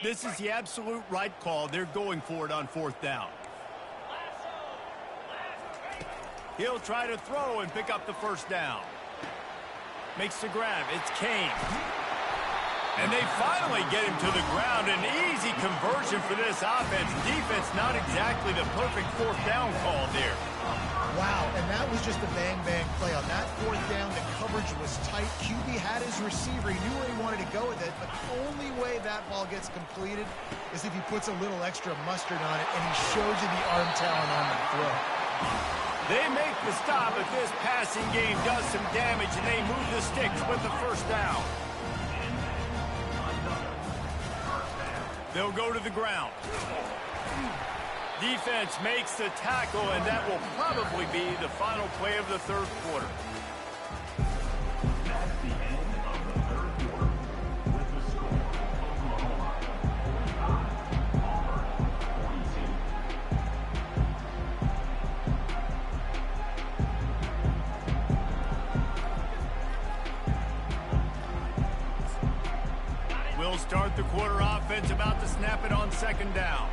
This is the absolute right call. They're going for it on fourth down. He'll try to throw and pick up the first down. Makes the grab. It's Kane. And they finally get him to the ground. An easy conversion for this offense. Defense not exactly the perfect fourth down call there. Wow, and that was just a bang-bang play. On that fourth down, the coverage was tight. QB had his receiver. He knew where he wanted to go with it, but the only way that ball gets completed is if he puts a little extra mustard on it, and he shows you the arm talent on the throw. They make the stop, but this passing game does some damage, and they move the sticks with the first down. They'll go to the ground. Defense makes the tackle, and that will probably be the final play of the third quarter. That's the end of the third quarter. With the score, Oklahoma 45, Auburn 42. We'll start the quarter offense about to snap it on second down.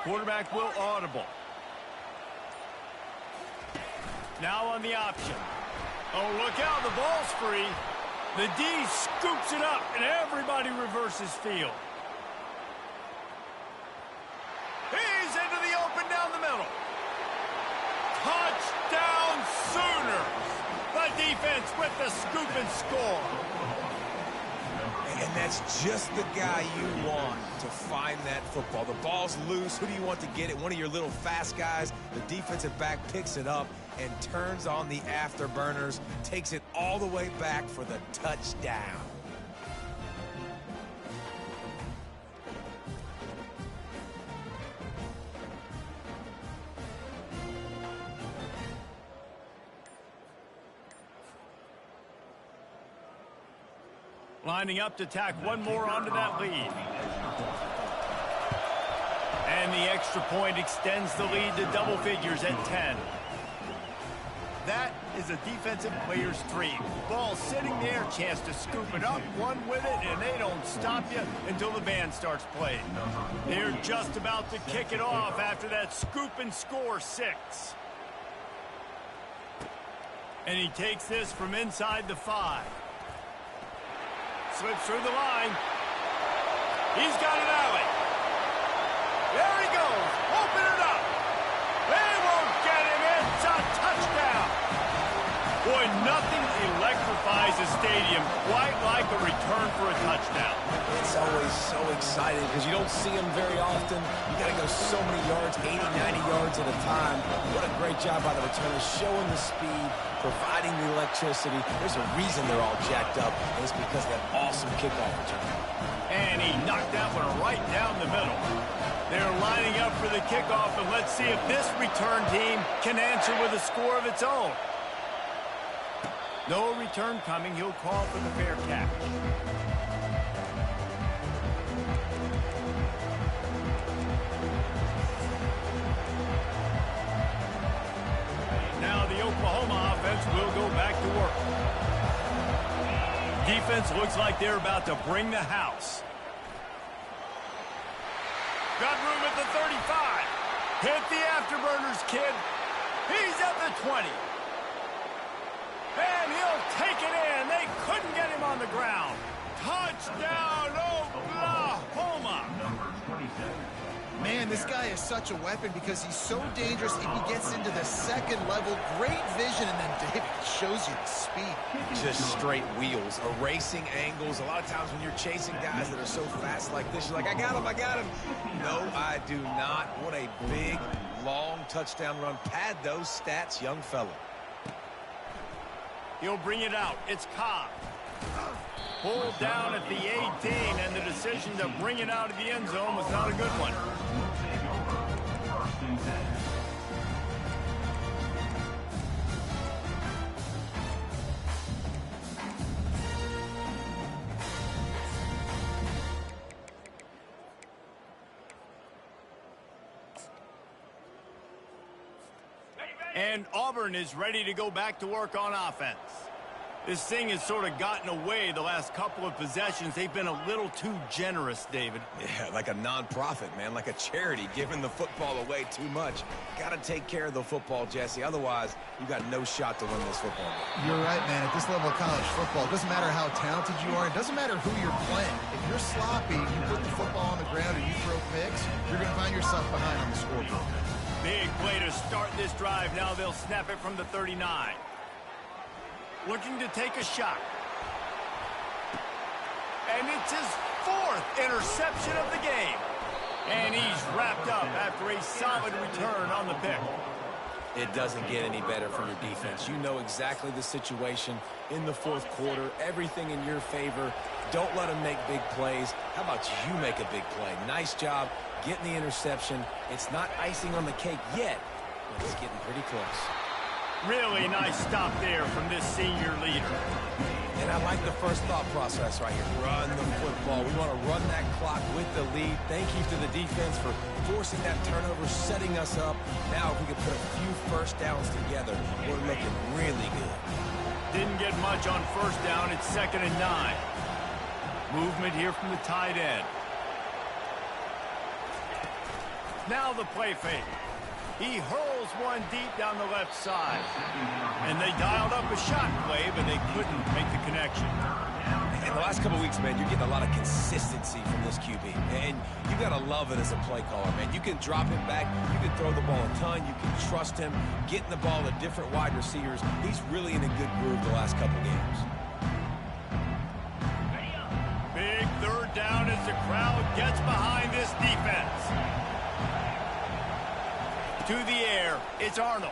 Quarterback will audible. Now on the option. Oh, look out, the ball's free. The D scoops it up, and everybody reverses field. He's into the open down the middle. Touchdown Sooners. The defense with the scoop and score. And that's just the guy you want to find that football. The ball's loose. Who do you want to get it? One of your little fast guys. The defensive back picks it up and turns on the afterburners, takes it all the way back for the touchdown. Lining up to tack one more onto that lead. And the extra point extends the lead to double figures at 10. That is a defensive player's dream. Ball sitting there, chance to scoop it up, one with it, and they don't stop you until the band starts playing. They're just about to kick it off after that scoop and score 6. And he takes this from inside the 5. Slips through the line. He's got an alley. There he goes. Open it up. They won't get him. It's a touchdown. Boy, nothing electrifies the stadium quite like a return for a touchdown. It's always so exciting because you don't see them very often. You got to go so many yards, 80, 90 yards at a time. What a great job by the returners, showing the speed, providing the electricity. There's a reason they're all jacked up, and it's because of that awesome kickoff return. And he knocked that one right down the middle. They're lining up for the kickoff, and let's see if this return team can answer with a score of its own. No return coming. He'll call for the fair catch. Now the Oklahoma offense will go back to work. Defense looks like they're about to bring the house. Got room at the 35. Hit the afterburners, kid. He's at the 20. And he'll take it in. They couldn't get him on the ground. Touchdown, Oklahoma. Man, this guy is such a weapon because he's so dangerous if he gets into the second level. Great vision, and then David shows you the speed. Just straight wheels, erasing angles. A lot of times when you're chasing guys that are so fast like this, you're like, I got him, I got him. No, I do not. What a big, long touchdown run. Pad those stats, young fella. He'll bring it out. It's Cobb. Pulled down at the 18, and the decision to bring it out of the end zone was not a good one. And Auburn is ready to go back to work on offense. This thing has sort of gotten away the last couple of possessions. They've been a little too generous, David. Yeah, like a non-profit, man, like a charity, giving the football away too much. Got to take care of the football, Jesse. Otherwise, you got no shot to win this football game. You're right, man. At this level of college football, it doesn't matter how talented you are. It doesn't matter who you're playing. If you're sloppy, you put the football on the ground and you throw picks, you're going to find yourself behind on the scoreboard. Big play to start this drive. Now they'll snap it from the 39. Looking to take a shot. And it's his fourth interception of the game. And he's wrapped up after a solid return on the pick. It doesn't get any better from your defense. You know exactly the situation in the fourth quarter. Everything in your favor. Don't let them make big plays. How about you make a big play? Nice job getting the interception. It's not icing on the cake yet, but it's getting pretty close. Really nice stop there from this senior leader. And I like the first thought process right here. Run the football. We want to run that clock with the lead. Thank you to the defense for forcing that turnover, setting us up. Now if we can put a few first downs together, we're looking really good. Didn't get much on first down. It's 2nd and 9. Movement here from the tight end. Now the play fake. He hurls one deep down the left side. And they dialed up a shot play, but they couldn't make the connection. In the last couple weeks, man, you're getting a lot of consistency from this QB. And you got to love it as a play caller, man. You can drop it back. You can throw the ball a ton. You can trust him. Getting the ball to different wide receivers. He's really in a good groove the last couple games. Big third down as the crowd gets behind this defense. To the air, it's Arnold.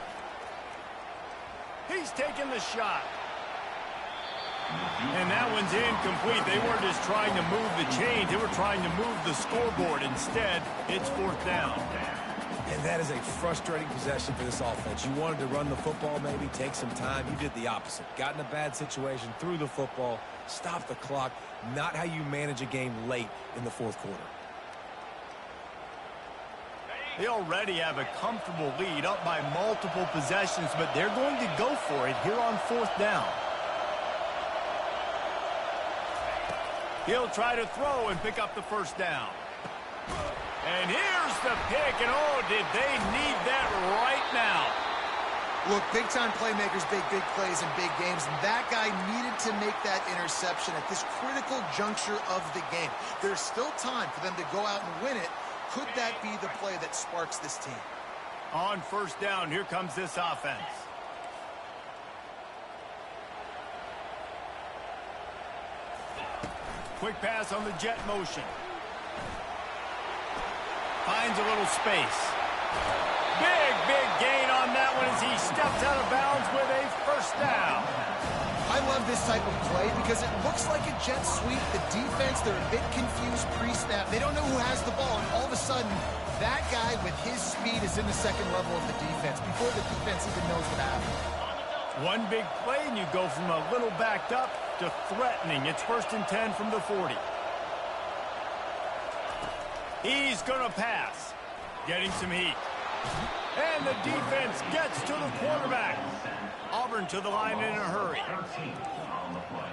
He's taking the shot. And that one's incomplete. They weren't just trying to move the chains. They were trying to move the scoreboard. Instead, it's 4th down. And that is a frustrating possession for this offense. You wanted to run the football, maybe take some time. You did the opposite. Got in a bad situation, threw the football, stopped the clock. Not how you manage a game late in the fourth quarter. They already have a comfortable lead, up by multiple possessions, but they're going to go for it here on 4th down. He'll try to throw and pick up the first down. And here's the pick, and oh, did they need that right now. Look, big-time playmakers, big plays in big games, and that guy needed to make that interception at this critical juncture of the game. There's still time for them to go out and win it. Could that be the play that sparks this team? On 1st down, here comes this offense. quick pass on the jet motion. Finds a little space. Big gain on that one as he steps out of bounds with a first down. I love this type of play because it looks like a jet sweep. The defense, they're a bit confused pre-snap. They don't know who has the ball, and all of a sudden, that guy with his speed is in the second level of the defense before the defense even knows what happened. One big play, and you go from a little backed up to threatening. It's 1st and 10 from the 40. He's going to pass. Getting some heat. And the defense gets to the quarterback. Auburn to the line in a hurry. 13 on the play.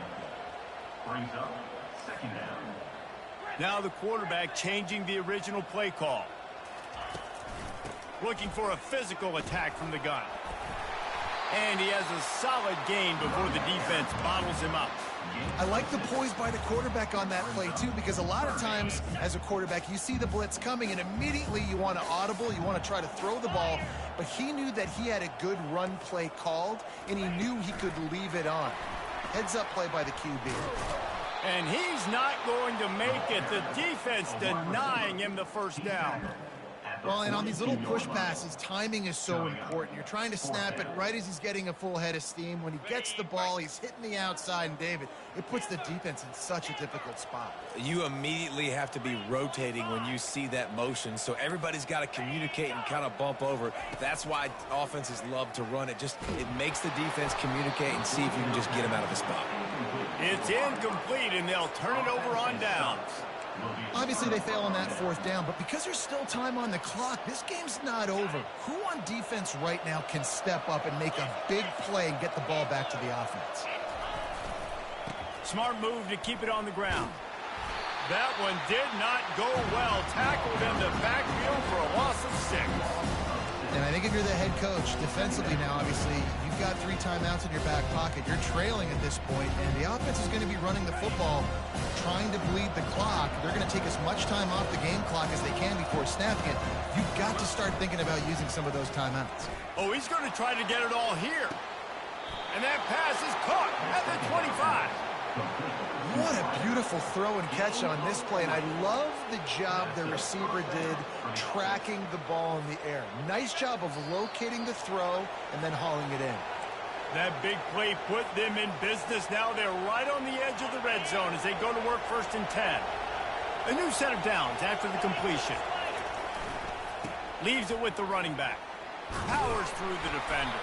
Brings up 2nd down. Now the quarterback changing the original play call. Looking for a physical attack from the gun. And he has a solid gain before the defense bottles him up. I like the poise by the quarterback on that play, too, because a lot of times as a quarterback, you see the blitz coming, and immediately you want to audible, you want to try to throw the ball, but he knew that he had a good run play called, and he knew he could leave it on. Heads-up play by the QB. And he's not going to make it. The defense denying him the first down. Well, and on these little push passes, timing is so important. You're trying to snap it right as he's getting a full head of steam. When he gets the ball, he's hitting the outside, and David, it puts the defense in such a difficult spot. You immediately have to be rotating when you see that motion, so everybody's got to communicate and kind of bump over. That's why offenses love to run it. It makes the defense communicate and see if you can just get him out of the spot. It's incomplete, and they'll turn it over on downs. Obviously, they fail on that 4th down, but because there's still time on the clock, this game's not over. Who on defense right now can step up and make a big play and get the ball back to the offense? Smart move to keep it on the ground. That one did not go well. Tackled in the backfield for a loss of 6. And I think if you're the head coach, defensively now, obviously, you've got 3 timeouts in your back pocket. You're trailing at this point, and the offense is going to be running the football, trying to bleed the clock. They're going to take as much time off the game clock as they can before snapping it. You've got to start thinking about using some of those timeouts. Oh, he's going to try to get it all here. And that pass is caught at the 25. What a beautiful throw and catch on this play, and I love the job the receiver did tracking the ball in the air. Nice job of locating the throw and then hauling it in. That big play put them in business. Now they're right on the edge of the red zone as they go to work 1st and 10. A new set of downs after the completion. Leaves it with the running back. Powers through the defender.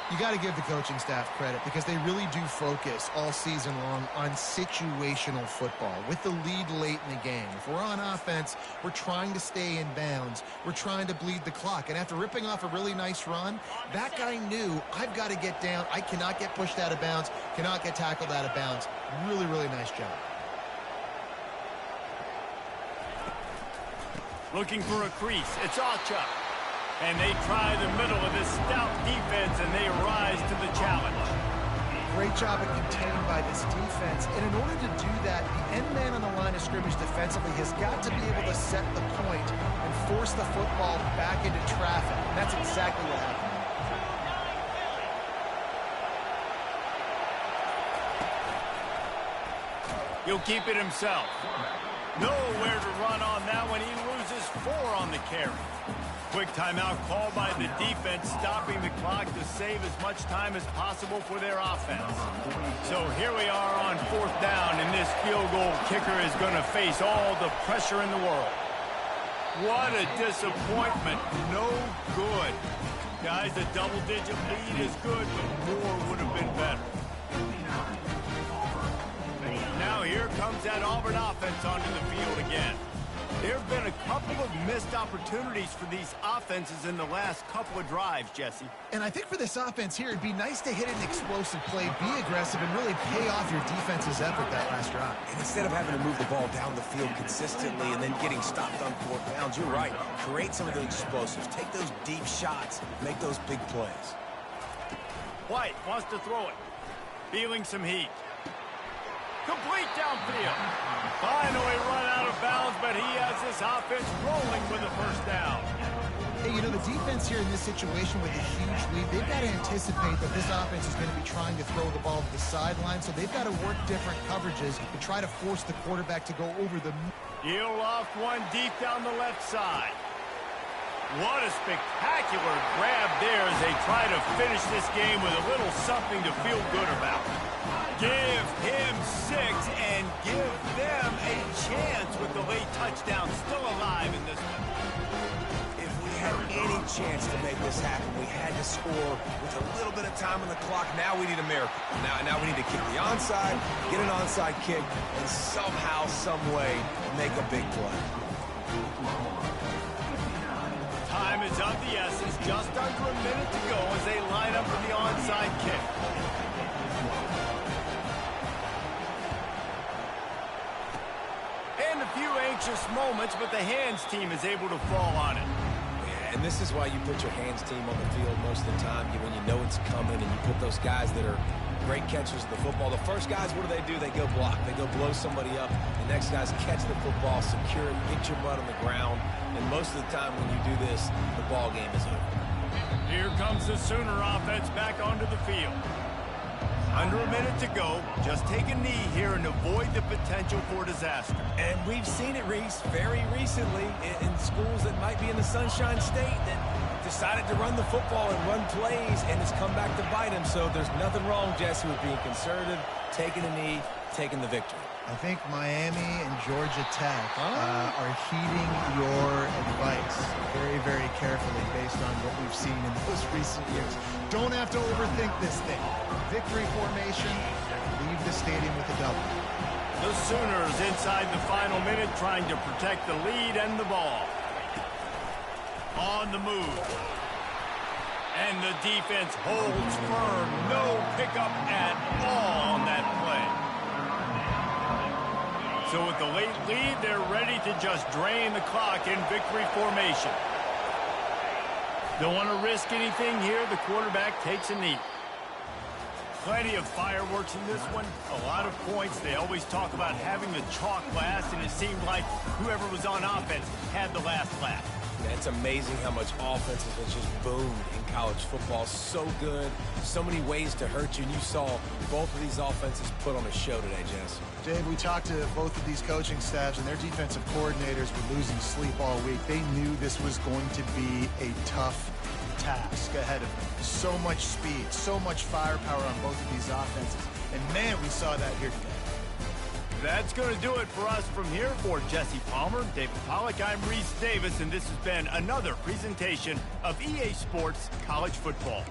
You got to give the coaching staff credit because they really do focus all season long on situational football with the lead late in the game. If we're on offense, we're trying to stay in bounds. We're trying to bleed the clock. And after ripping off a really nice run, that guy knew, I've got to get down. I cannot get pushed out of bounds, cannot get tackled out of bounds. Really, really nice job. Looking for a crease. It's Acha. And they try the middle of this stout defense, and they rise to the challenge. Great job at containing by this defense. And in order to do that, the end man on the line of scrimmage defensively has got to be able to set the point and force the football back into traffic. And that's exactly what happened. He'll keep it himself. Nowhere to run on that one. He loses 4 on the carry. Quick timeout called by the defense, stopping the clock to save as much time as possible for their offense. So here we are on 4th down, and this field goal kicker is going to face all the pressure in the world. What a disappointment. No good. Guys, a double-digit lead is good, but more would have been better. Now here comes that Auburn offense onto the field again. There have been a couple of missed opportunities for these offenses in the last couple of drives, Jesse. And I think for this offense here, it'd be nice to hit an explosive play, be aggressive, and really pay off your defense's effort that last drive. And instead of having to move the ball down the field consistently and then getting stopped on 4th downs, you're right. Create some of those explosives. Take those deep shots. Make those big plays. White wants to throw it. Feeling some heat. Complete downfield. Finally run out of bounds, but he has this offense rolling with a 1st down. Hey, you know, the defense here in this situation with a huge lead, they've got to anticipate that this offense is going to be trying to throw the ball to the sideline, so they've got to work different coverages to try to force the quarterback to go over the... He'll loft one deep down the left side. What a spectacular grab there as they try to finish this game with a little something to feel good about. Give him 6 and give them a chance with the late touchdown still alive in this one. If we had any chance to make this happen, we had to score with a little bit of time on the clock. Now we need a miracle. Now we need to kick the onside, get an onside kick, and somehow, some way, make a big play. Time is of the essence, just under a minute to go as they line up for the onside kick. And a few anxious moments, but the hands team is able to fall on it. Yeah, and this is why you put your hands team on the field most of the time, when you know it's coming, and you put those guys that are great catchers of the football. The first guys, what do? They go block. They go blow somebody up. The next guys catch the football, secure it, get your butt on the ground. And most of the time when you do this, the ball game is over. Here comes the Sooner offense back onto the field. Under a minute to go. Just take a knee here and avoid the potential for disaster. And we've seen it, Reese, very recently in schools that might be in the Sunshine State that decided to run the football and run plays, and it's come back to bite him. So there's nothing wrong, Jesse, with being conservative, taking a knee, taking the victory. I think Miami and Georgia Tech are heeding your advice very, very carefully based on what we've seen in those recent years. Don't have to overthink this thing. Victory formation, leave the stadium with a double. The Sooners inside the final minute trying to protect the lead and the ball. On the move. And the defense holds firm. No pickup at all on that play. So with the late lead, they're ready to just drain the clock in victory formation. Don't want to risk anything here. The quarterback takes a knee. Plenty of fireworks in this one. A lot of points. They always talk about having the chalk last, and it seemed like whoever was on offense had the last laugh. Yeah, it's amazing how much offense has just boomed in college football. So good. So many ways to hurt you. And you saw both of these offenses put on a show today, Jess. Dave, we talked to both of these coaching staffs, and their defensive coordinators were losing sleep all week. They knew this was going to be a tough task ahead of them. So much speed, so much firepower on both of these offenses. And, man, we saw that here today. That's going to do it for us from here. For Jesse Palmer, David Pollack, I'm Reese Davis, and this has been another presentation of EA Sports College Football.